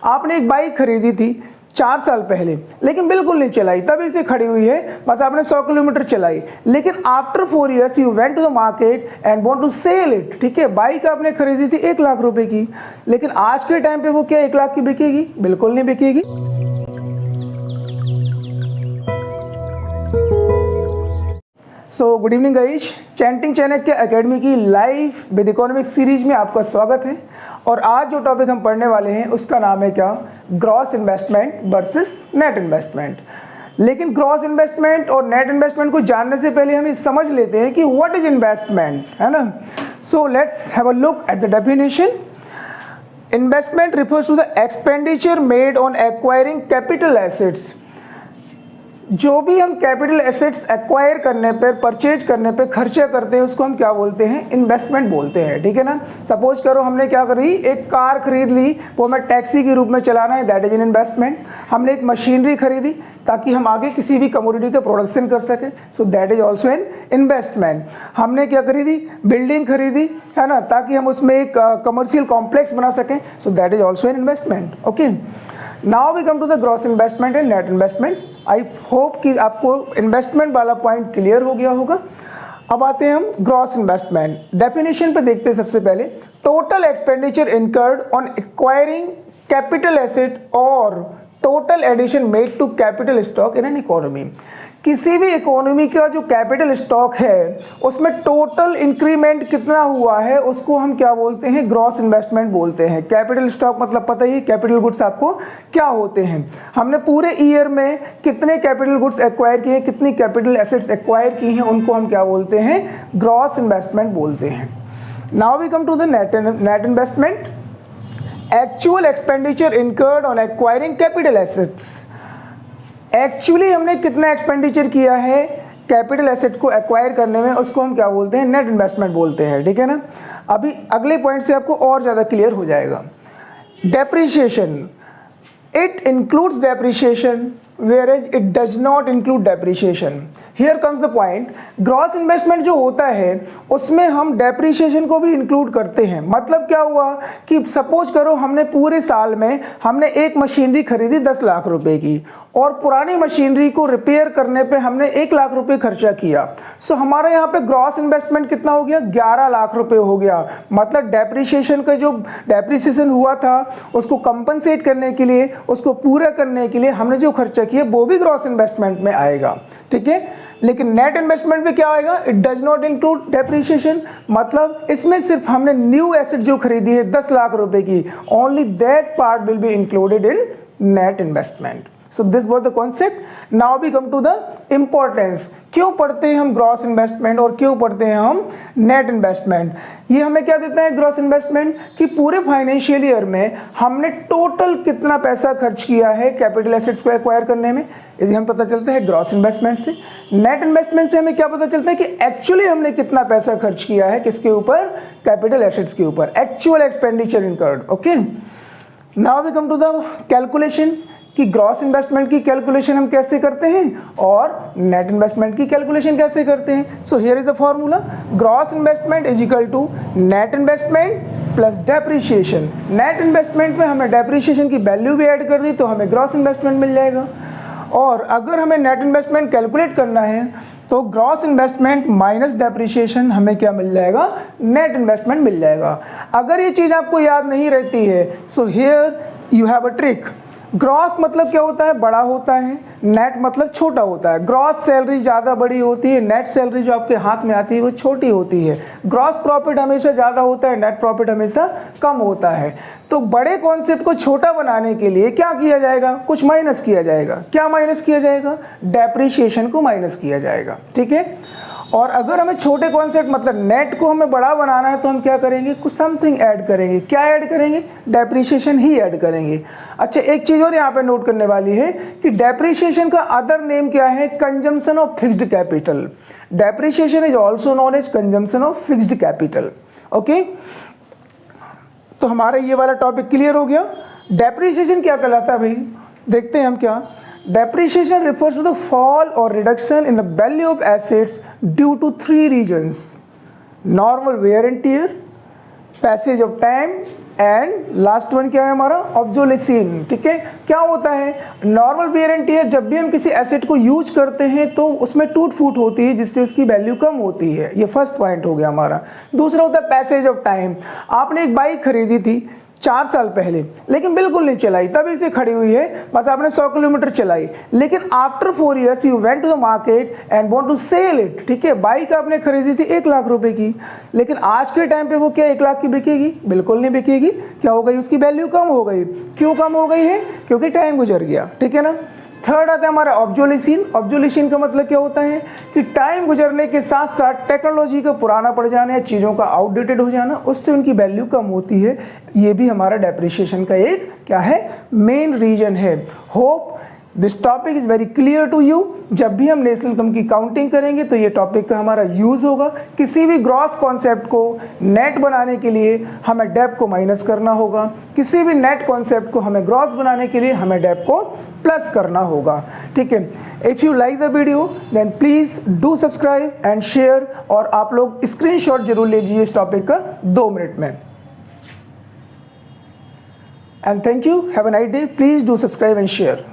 आपने एक बाइक खरीदी थी 4 साल पहले, लेकिन बिल्कुल नहीं चलाई, तभी से खड़ी हुई है, बस आपने 100 किलोमीटर चलाई। लेकिन after 4 years you went to the market and want to sell it, ठीक है। बाइक आपने खरीदी थी 1 लाख रुपए की, लेकिन आज के टाइम पे वो क्या 1 लाख की बिकेगी? बिल्कुल नहीं बिकेगी। So good evening guys, chanting Chanakya academy की लाइव विद इकोनॉमिक्स सीरीज में आपका स्वागत है। और आज जो टॉपिक हम पढ़ने वाले हैं उसका नाम है क्या? Gross investment versus net investment. लेकिन ग्रॉस इन्वेस्टमेंट और नेट इन्वेस्टमेंट को जानने से पहले हम ये समझ लेते हैं कि व्हाट इज इन्वेस्टमेंट, है ना। So let's have a look at the definition. Investment refers to the expenditure made on acquiring capital assets. जो भी हम कैपिटल एसेट्स एक्वायर करने पे, परचेज करने पे खर्चा करते हैं उसको हम क्या बोलते हैं? इन्वेस्टमेंट बोलते हैं, ठीक है ना। सपोज करो हमने क्या करी, एक कार खरीद ली, वो हमें टैक्सी के रूप में चलाना है, दैट इज एन इन्वेस्टमेंट। हमने एक मशीनरी खरीदी ताकि हम आगे किसी भी कमोडिटी का प्रोडक्शन कर सके, सो that is also an investment. हमने क्या खरीदी? बिल्डिंग खरीदी, है ना, ताकि हम उसमें एक कमर्शियल कॉम्प्लेक्स बना सकें, so that is also an investment. Okay, now we come to the gross investment and net investment. I hope कि आपको इन्वेस्टमेंट वाला पॉइंट क्लियर हो गया होगा। अब आते हैं हम ग्रॉस इन्वेस्टमेंट। डेफिनेशन पे देखते हैं सबसे पहले। Total expenditure incurred on acquiring capital asset और total addition made to capital stock in an economy. किसी भी इकोनॉमी का जो कैपिटल स्टॉक है उसमें टोटल इंक्रीमेंट कितना हुआ है उसको हम क्या बोलते हैं? ग्रॉस इन्वेस्टमेंट बोलते हैं। कैपिटल स्टॉक मतलब पता ही, कैपिटल गुड्स आपको क्या होते हैं। हमने पूरे ईयर में कितने कैपिटल गुड्स एक्वायर किए हैं, कितनी कैपिटल एसेट्स एक्वायर की हैं, उनको हम क्या बोलते हैं? ग्रॉस इन्वेस्टमेंट बोलते हैं। Now we come to the net investment. Actual expenditure incurred on acquiring capital assets. Actually हमने कितना एक्सपेंडिचर किया है कैपिटल एसेट को एक्वायर करने में, उसको हम क्या बोलते हैं? नेट इन्वेस्टमेंट बोलते हैं, ठीक है ना। अभी अगले पॉइंट से आपको और ज़्यादा क्लियर हो जाएगा। Depreciation, it includes depreciation whereas it does not include depreciation. Here comes the point. Gross investment जो होता है उसमें हम डेप्रिसिएशन को भी इंक्लूड करते हैं। मतलब क्या हुआ कि सपोज करो हमने पूरे साल में हमने एक मशीनरी खरीदी 10 लाख रुपए की और पुरानी मशीनरी को रिपेयर करने पे हमने 1 लाख रुपए खर्चा किया। सो हमारे यहाँ पे ग्रॉस इन्वेस्टमेंट कितना हो गया? 11 लाख रुपए हो गया। मतलब डेप्रिसिएशन का जो डेप्रिसिएशन हुआ था उसको कंपनसेट करने के लिए, उसको पूरा करने के लिए हमने जो खर्चा किया वो भी ग्रॉस इन्वेस्टमेंट में आएगा, ठीक है। लेकिन नेट इन्वेस्टमेंट में क्या आएगा? It does not include depreciation. मतलब इसमें सिर्फ हमने न्यू एसेट जो खरीदी है 10 लाख रुपए की, only that part will be included in net investment. So this was the concept. Now we come to the importance. क्यों पढ़ते हैं हम ग्रॉस इन्वेस्टमेंट और क्यों पढ़ते हैं हम नेट इन्वेस्टमेंट? ये हमें क्या देता है ग्रॉस इन्वेस्टमेंट? कि पूरे फाइनेंशियल ईयर में हमने टोटल कितना पैसा खर्च किया है कैपिटल एसेट्स को एक्वायर करने में, इसे हम पता चलता है ग्रॉस इन्वेस्टमेंट से। नेट इन्वेस्टमेंट से हमें क्या पता चलता है कि एक्चुअली हमने कितना पैसा खर्च किया है किसके ऊपर? कैपिटल एसेट्स के ऊपर, actual expenditure incurred. Okay, now we come to the calculation कि ग्रॉस इन्वेस्टमेंट की कैलकुलेशन हम कैसे करते हैं और नेट इन्वेस्टमेंट की कैलकुलेशन कैसे करते हैं। So here is the formula. Gross investment is equal to net investment plus depreciation. नेट इन्वेस्टमेंट में हमें डेप्रिसिएशन की वैल्यू भी ऐड कर दी तो हमें ग्रॉस इन्वेस्टमेंट मिल जाएगा। और अगर हमें नेट इन्वेस्टमेंट कैलकुलेट करना है तो ग्रॉस इन्वेस्टमेंट माइनस डेप्रिसिएशन हमें क्या मिल जाएगा? नेट इन्वेस्टमेंट मिल जाएगा। अगर ये चीज़ आपको याद नहीं रहती है so here you have a trick. Gross मतलब क्या होता है? बड़ा होता है। नेट मतलब छोटा होता है। ग्रॉस सैलरी ज़्यादा बड़ी होती है, नेट सैलरी जो आपके हाथ में आती है वो छोटी होती है। ग्रॉस प्रॉफिट हमेशा ज़्यादा होता है, नेट प्रॉफिट हमेशा कम होता है। तो बड़े कॉन्सेप्ट को छोटा बनाने के लिए क्या किया जाएगा? कुछ माइनस किया जाएगा। क्या माइनस किया जाएगा? डेप्रिसिएशन को माइनस किया जाएगा, ठीक है। और अगर हमें छोटे कॉन्सेप्ट मतलब नेट को हमें बड़ा बनाना है तो हम क्या करेंगे? कुछ समथिंग ऐड करेंगे। क्या ऐड करेंगे? डेप्रिसिएशन ही ऐड करेंगे। अच्छा, एक चीज़ और यहाँ पे नोट करने वाली है कि डेप्रिसिएशन का अदर नेम क्या है? Consumption of fixed capital. Depreciation is also known as consumption of fixed capital. Okay, तो हमारा ये वाला टॉपिक क्लियर हो गया। डेप्रिसिएशन क्या कहलाता है भाई? देखते हैं हम क्या। Depreciation refers to the fall or reduction in the value of assets due to 3 reasons: normal wear and tear, passage of time and last one क्या है हमारा, ऑब्सोलेसेंस। ठीक है, क्या होता है, नॉर्मल वियर एंड टियर, जब भी हम किसी एसेट को यूज करते हैं तो उसमें टूट फूट होती है जिससे उसकी वैल्यू कम होती है। ये फर्स्ट पॉइंट हो गया हमारा। दूसरा होता है पैसेज ऑफ टाइम। आपने एक बाइक खरीदी थी 4 साल पहले, लेकिन बिल्कुल नहीं चलाई, तब इसे खड़ी हुई है, बस आपने 100 किलोमीटर चलाई, लेकिन after 4 years you went to the market and want to sell it. ठीक है, बाइक आपने खरीदी थी 1 लाख रुपए की, लेकिन आज के टाइम पे वो क्या 1 लाख की बिकेगी? बिल्कुल नहीं बिकेगी। क्या हो गई? उसकी वैल्यू कम हो गई। क्यों कम हो गई है? क्योंकि टाइम गुजर गया। ठीक है ना। थर्ड आता है हमारा ऑब्सोलेसेंस। ऑब्सोलेसेंस का मतलब क्या होता है कि टाइम गुजरने के साथ साथ टेक्नोलॉजी का पुराना पड़ जाना या चीज़ों का आउटडेटेड हो जाना, उससे उनकी वैल्यू कम होती है। ये भी हमारा डेप्रिसिएशन का एक क्या है, मेन रीजन है। Hope this topic is very clear to you. जब भी हम नेशनल इनकम की काउंटिंग करेंगे तो ये टॉपिक का हमारा यूज़ होगा। किसी भी ग्रॉस कॉन्सेप्ट को नेट बनाने के लिए हमें डेप को माइनस करना होगा, किसी भी नेट कॉन्सेप्ट को हमें ग्रॉस बनाने के लिए हमें डेप को प्लस करना होगा। ठीक है, if you like the video then please do subscribe and share, और आप लोग स्क्रीनशॉट जरूर ले लीजिए इस टॉपिक का 2 मिनट में। And thank you, have a nice day, please do subscribe and share.